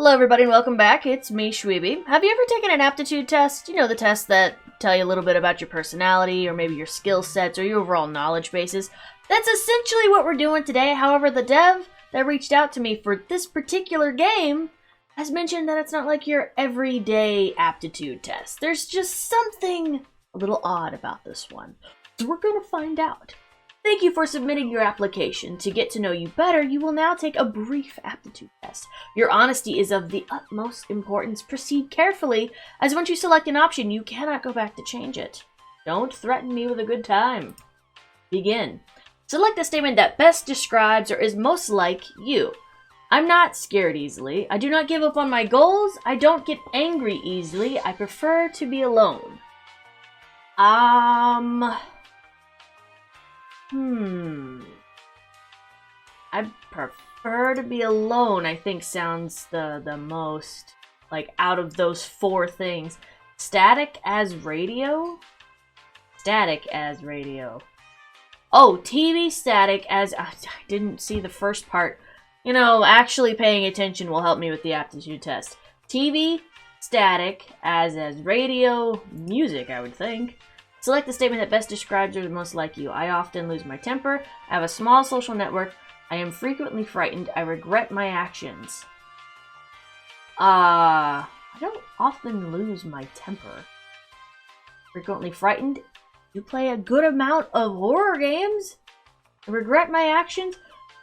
Hello everybody and welcome back. It's me, Shweebe. Have you ever taken an aptitude test? You know, the tests that tell you a little bit about your personality or maybe your skill sets or your overall knowledge bases. That's essentially what we're doing today. However, the dev that reached out to me for this particular game has mentioned that it's not like your everyday aptitude test. There's just something a little odd about this one. So we're going to find out. Thank you for submitting your application. To get to know you better, you will now take a brief aptitude test. Your honesty is of the utmost importance. Proceed carefully, as once you select an option, you cannot go back to change it. Don't threaten me with a good time. Begin. Select a statement that best describes or is most like you. I'm not scared easily. I do not give up on my goals. I don't get angry easily. I prefer to be alone. I prefer to be alone, I think sounds the most, like, out of those four things. Static as radio? Static as radio. Oh, TV static as... I didn't see the first part. You know, actually paying attention will help me with the aptitude test. TV static as radio music, I would think. Select the statement that best describes or is most like you. I often lose my temper. I have a small social network. I am frequently frightened. I regret my actions. I don't often lose my temper. Frequently frightened. You play a good amount of horror games. I regret my actions.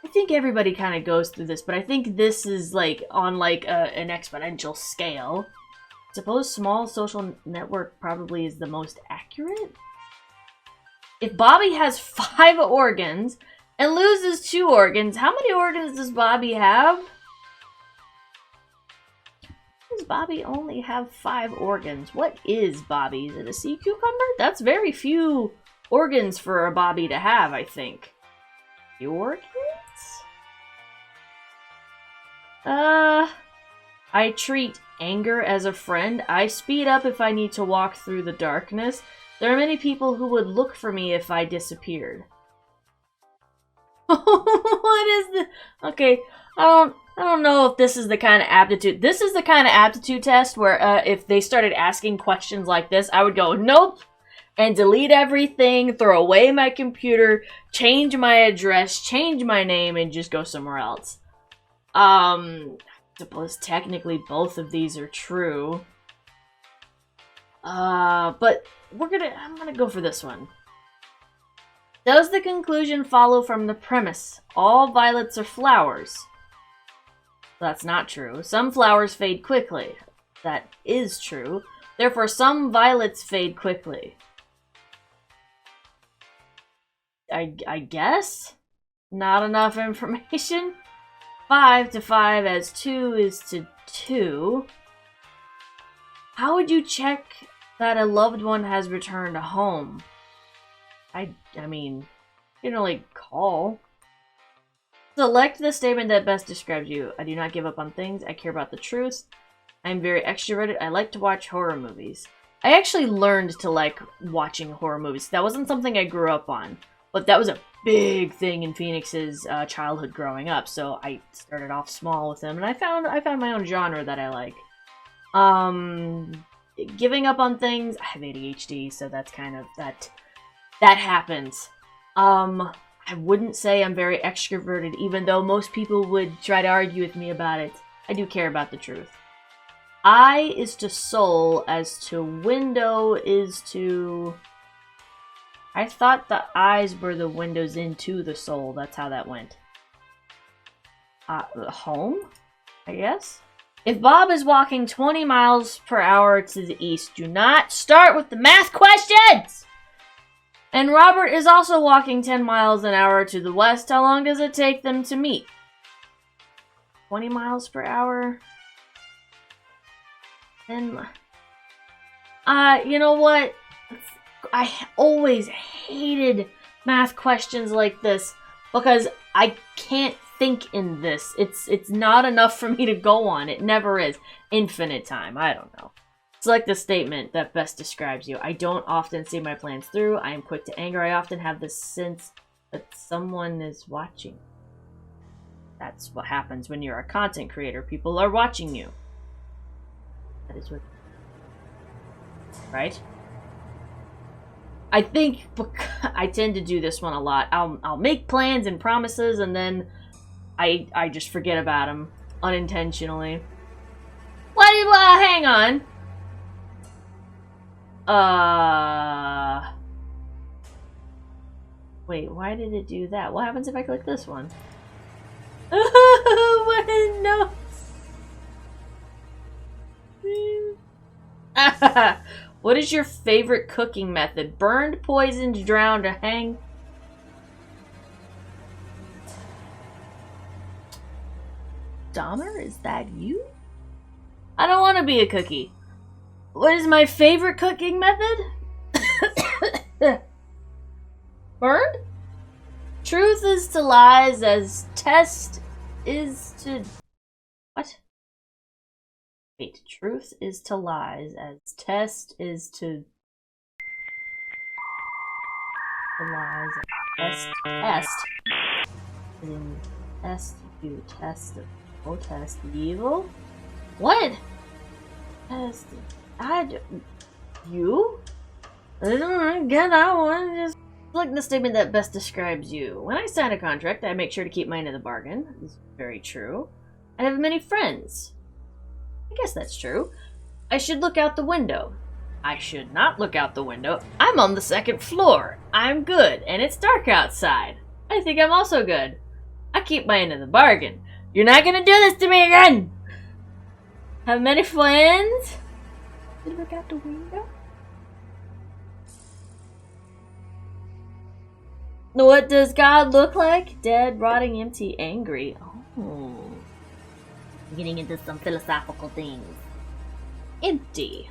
I think everybody kind of goes through this, but I think this is like on like an exponential scale. Suppose small social network probably is the most accurate? If Bobby has 5 organs and loses 2 organs, how many organs does Bobby have? Does Bobby only have 5 organs? What is Bobby? Is it a sea cucumber? That's very few organs for a Bobby to have, I think. The organs? I treat anger as a friend. I speed up if I need to walk through the darkness. There are many people who would look for me if I disappeared. What is this? Okay, I don't know if this is the kind of aptitude. This is the kind of aptitude test where if they started asking questions like this, I would go, nope, and delete everything, throw away my computer, change my address, change my name, and just go somewhere else. Suppose technically both of these are true. But I'm gonna go for this one. Does the conclusion follow from the premise? All violets are flowers. That's not true. Some flowers fade quickly. That is true. Therefore, some violets fade quickly. I guess? Not enough information? 5 to 5 as 2 is to 2. How would you check that a loved one has returned home? I mean, you can only call. Select the statement that best describes you. I do not give up on things. I care about the truth. I am very extroverted. I like to watch horror movies. I actually learned to like watching horror movies. That wasn't something I grew up on, but that was a big thing in Phoenix's childhood growing up. So I started off small with them, and I found my own genre that I like. Giving up on things. I have ADHD, so that's kind of that happens. I wouldn't say I'm very extroverted, even though most people would try to argue with me about it. I do care about the truth. Eye is to soul as to window is to... I thought the eyes were the windows into the soul. That's how that went. Home? I guess? If Bob is walking 20 miles per hour to the east, do not start with the math questions! And Robert is also walking 10 miles an hour to the west. How long does it take them to meet? 20 miles per hour? 10 you know what? I always hated math questions like this because I can't think in this. It's not enough for me to go on. It never is. Infinite time. I don't know. Select the statement that best describes you. I don't often see my plans through. I am quick to anger. I often have the sense that someone is watching. That's what happens when you're a content creator. People are watching you. That is what... Right? I think I tend to do this one a lot. I'll make plans and promises, and then I just forget about them unintentionally. Hang on. Wait, why did it do that? What happens if I click this one? No. What is your favorite cooking method? Burned, poisoned, drowned, or hang? Dahmer, is that you? I don't want to be a cookie. What is my favorite cooking method? Burned? Truth is to lies as test is to... What? Wait, truth is to lies as test is to... lies as test. Test, you test, test evil? What? Test, you? I don't get that one, just... Select the statement that best describes you. When I sign a contract, I make sure to keep my end of the bargain. This is very true. I have many friends. I guess that's true. I should look out the window. I should not look out the window. I'm on the 2nd floor. I'm good, and it's dark outside. I think I'm also good. I keep my end of the bargain. You're not gonna do this to me again! Have many friends? Should I look out the window? What does God look like? Dead, rotting, empty, angry. Oh. Getting into some philosophical things. Empty.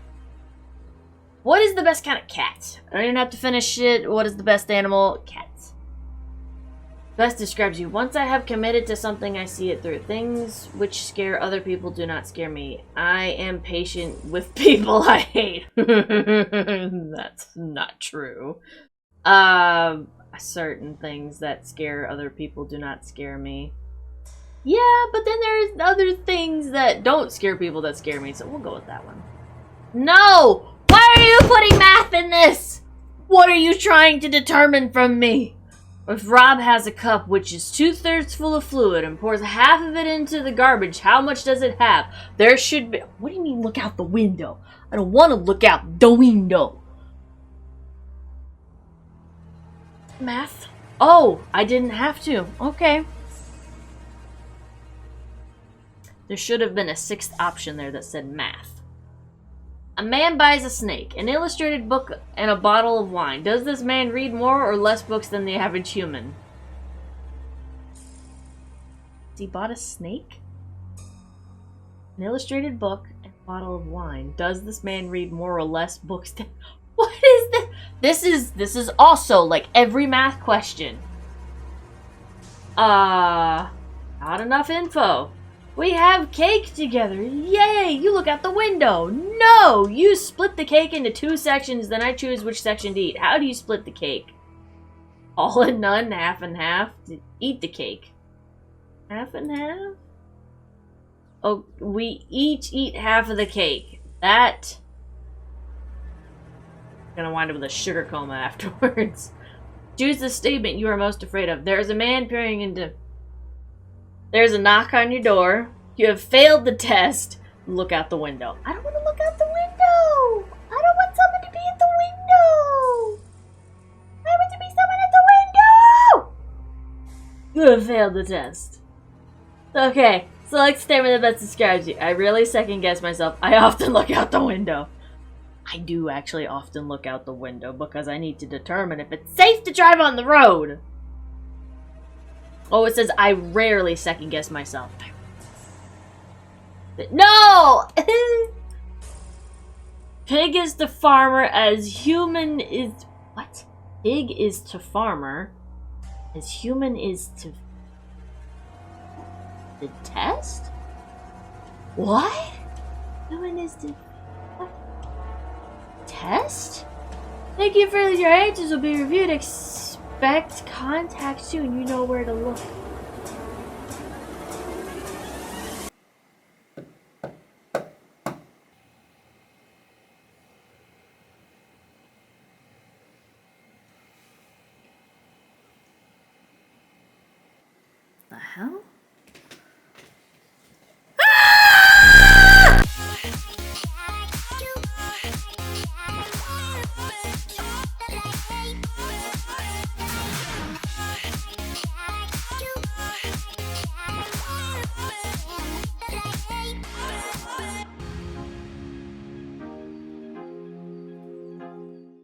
What is the best kind of cat? I don't even have to finish it. What is the best animal? Cat. Best describes you. Once I have committed to something, I see it through. Things which scare other people do not scare me. I am patient with people I hate. That's not true. Certain things that scare other people do not scare me. Yeah, but then there's other things that don't scare people that scare me, so we'll go with that one. No! Why are you putting math in this? What are you trying to determine from me? If Rob has a cup which is 2/3 full of fluid and pours half of it into the garbage, how much does it have? There should be... What do you mean look out the window? I don't want to look out the window. Math? Oh, I didn't have to. Okay. There should have been a 6th option there that said math. A man buys a snake, an illustrated book, and a bottle of wine. Does this man read more or less books than the average human? He bought a snake, an illustrated book, and a bottle of wine. Does this man read more or less books than... What is this? This is also like every math question. Not enough info. We have cake together. Yay! You look out the window. No! You split the cake into 2 sections, then I choose which section to eat. How do you split the cake? All and none, half and half. Eat the cake. Half and half? Oh, we each eat half of the cake. That... gonna wind up with a sugar coma afterwards. Choose the statement you are most afraid of. There's a man peering into... There's a knock on your door. You have failed the test. Look out the window. I don't want to look out the window. I don't want someone to be at the window. I want to be someone at the window. You have failed the test. Okay. Select statement that best describes you. I really second guess myself. I often look out the window. I do actually often look out the window because I need to determine if it's safe to drive on the road. Oh, it says I rarely second guess myself. No! Pig is to farmer as human is... What? Pig is to farmer as human is to... The test? What? Human is to... What? Test? Thank you for your answers will be reviewed. Expect contact soon. You know where to look. the hell?